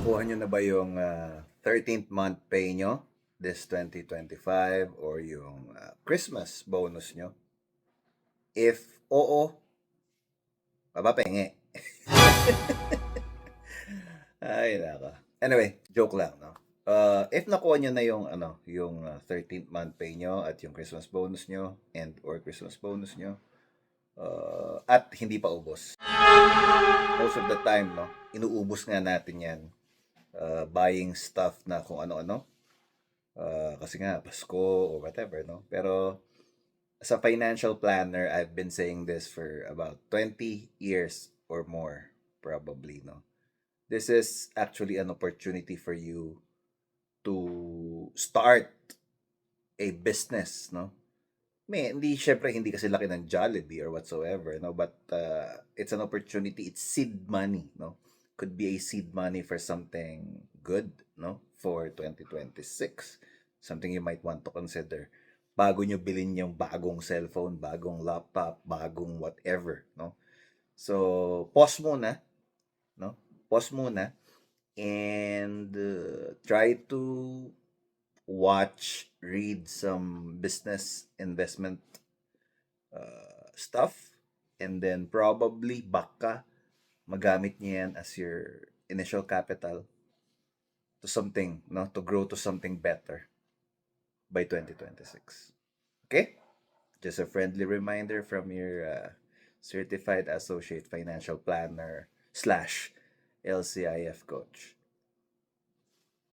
Nakuha nyo na ba yung 13th month pay nyo this 2025 or yung Christmas bonus nyo? If oo, papapengi. Ay, naka. Anyway, joke lang, no? If nakuha nyo na yung, yung 13th month pay nyo at yung Christmas bonus nyo and or Christmas bonus nyo, at hindi pa ubos. Most of the time, no? Inuubos nga natin yan. Buying stuff na kung ano-ano. Kasi nga, Pasko or whatever, no? Pero, as a financial planner, I've been saying this for about 20 years or more, probably, no? This is actually an opportunity for you to start a business, no? Syempre, hindi kasi laki ng Jollibee or whatsoever, no? But it's an opportunity, it's seed money, no? Could be a seed money for something good, no? For 2026. Something you might want to consider. Bago nyo bilhin yung bagong cellphone, bagong laptop, bagong whatever, no? So, pause muna, no? Pause muna and try to watch, read some business investment stuff, and then probably baka magamit niya yan as your initial capital to something, no, to grow to something better by 2026. Okay? Just a friendly reminder from your certified associate financial planner / LCIF coach.